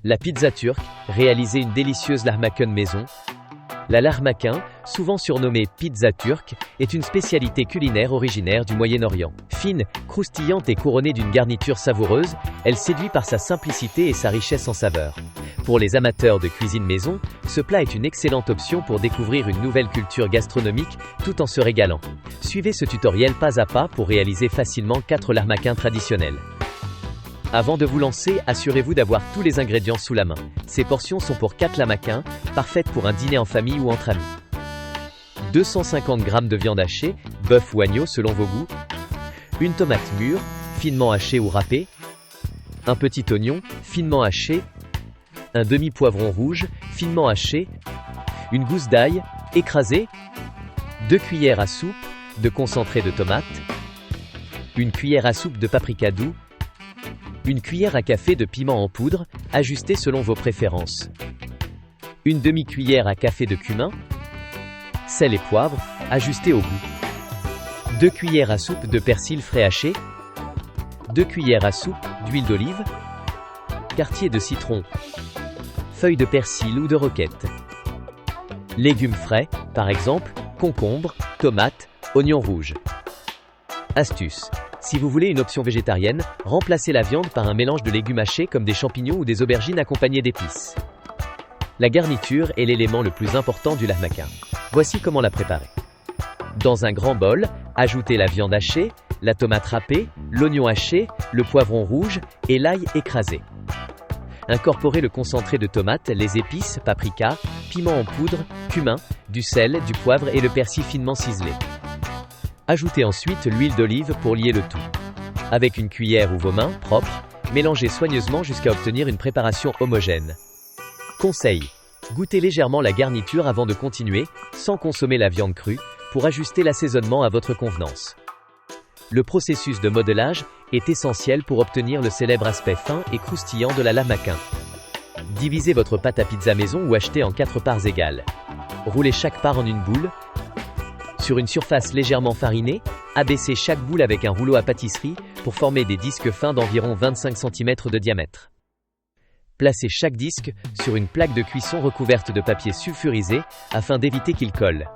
La pizza turque, réalisez une délicieuse lahmacun maison. La lahmacun, souvent surnommée pizza turque, est une spécialité culinaire originaire du Moyen-Orient. Fine, croustillante et couronnée d'une garniture savoureuse, elle séduit par sa simplicité et sa richesse en saveurs. Pour les amateurs de cuisine maison, ce plat est une excellente option pour découvrir une nouvelle culture gastronomique tout en se régalant. Suivez ce tutoriel pas à pas pour réaliser facilement 4 lahmacun traditionnels. Avant de vous lancer, assurez-vous d'avoir tous les ingrédients sous la main. Ces portions sont pour 4 lahmacun, parfaites pour un dîner en famille ou entre amis. 250 g de viande hachée, bœuf ou agneau selon vos goûts. Une tomate mûre, finement hachée ou râpée. Un petit oignon, finement haché. Un demi-poivron rouge, finement haché. Une gousse d'ail, écrasée. 2 cuillères à soupe de concentré de tomate. Une cuillère à soupe de paprika doux. Une cuillère à café de piment en poudre, ajusté selon vos préférences. Une demi-cuillère à café de cumin. Sel et poivre, ajusté au goût. 2 cuillères à soupe de persil frais haché. 2 cuillères à soupe d'huile d'olive. Quartier de citron. Feuilles de persil ou de roquette. Légumes frais, par exemple, concombre, tomates, oignons rouges. Astuce. Si vous voulez une option végétarienne, remplacez la viande par un mélange de légumes hachés comme des champignons ou des aubergines accompagnées d'épices. La garniture est l'élément le plus important du lahmacun. Voici comment la préparer. Dans un grand bol, ajoutez la viande hachée, la tomate râpée, l'oignon haché, le poivron rouge et l'ail écrasé. Incorporez le concentré de tomate, les épices, paprika, piment en poudre, cumin, du sel, du poivre et le persil finement ciselé. Ajoutez ensuite l'huile d'olive pour lier le tout. Avec une cuillère ou vos mains propres, mélangez soigneusement jusqu'à obtenir une préparation homogène. Conseil. Goûtez légèrement la garniture avant de continuer, sans consommer la viande crue, pour ajuster l'assaisonnement à votre convenance. Le processus de modelage est essentiel pour obtenir le célèbre aspect fin et croustillant de la lahmacun. Divisez votre pâte à pizza maison ou achetez en 4 parts égales. Roulez chaque part en une boule. Sur une surface légèrement farinée, abaissez chaque boule avec un rouleau à pâtisserie pour former des disques fins d'environ 25 cm de diamètre. Placez chaque disque sur une plaque de cuisson recouverte de papier sulfurisé afin d'éviter qu'il colle.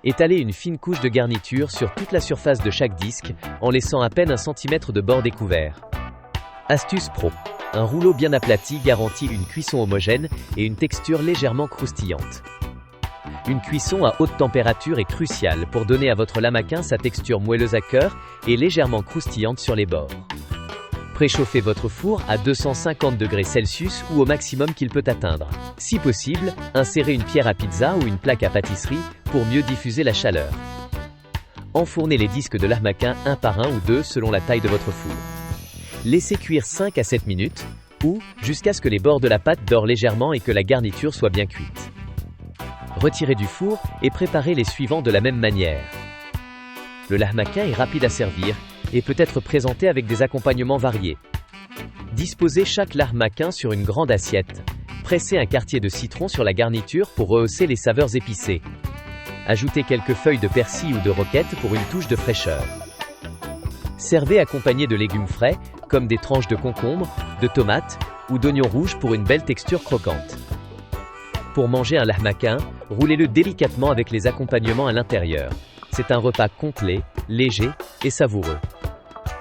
Étalez une fine couche de garniture sur toute la surface de chaque disque en laissant à peine 1 cm de bord découvert. Astuce pro. Un rouleau bien aplati garantit une cuisson homogène et une texture légèrement croustillante. Une cuisson à haute température est cruciale pour donner à votre lahmacun sa texture moelleuse à cœur et légèrement croustillante sur les bords. Préchauffez votre four à 250 degrés Celsius ou au maximum qu'il peut atteindre. Si possible, insérez une pierre à pizza ou une plaque à pâtisserie pour mieux diffuser la chaleur. Enfournez les disques de lahmacun un par un ou deux selon la taille de votre four. Laissez cuire 5 à 7 minutes, ou jusqu'à ce que les bords de la pâte dorent légèrement et que la garniture soit bien cuite. Retirez du four et préparez les suivants de la même manière. Le lahmacun est rapide à servir et peut être présenté avec des accompagnements variés. Disposez chaque lahmacun sur une grande assiette. Pressez un quartier de citron sur la garniture pour rehausser les saveurs épicées. Ajoutez quelques feuilles de persil ou de roquette pour une touche de fraîcheur. Servez accompagné de légumes frais, comme des tranches de concombre, de tomates ou d'oignons rouges pour une belle texture croquante. Pour manger un lahmacun, roulez-le délicatement avec les accompagnements à l'intérieur. C'est un repas complet, léger et savoureux.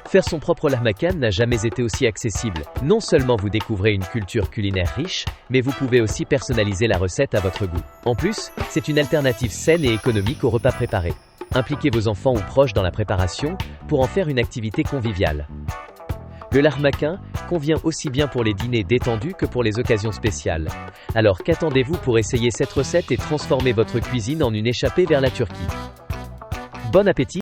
Faire son propre lahmacun n'a jamais été aussi accessible. Non seulement vous découvrez une culture culinaire riche, mais vous pouvez aussi personnaliser la recette à votre goût. En plus, c'est une alternative saine et économique aux repas préparés. Impliquez vos enfants ou proches dans la préparation pour en faire une activité conviviale. Le lahmacun convient aussi bien pour les dîners détendus que pour les occasions spéciales. Alors qu'attendez-vous pour essayer cette recette et transformer votre cuisine en une échappée vers la Turquie ? Bon appétit!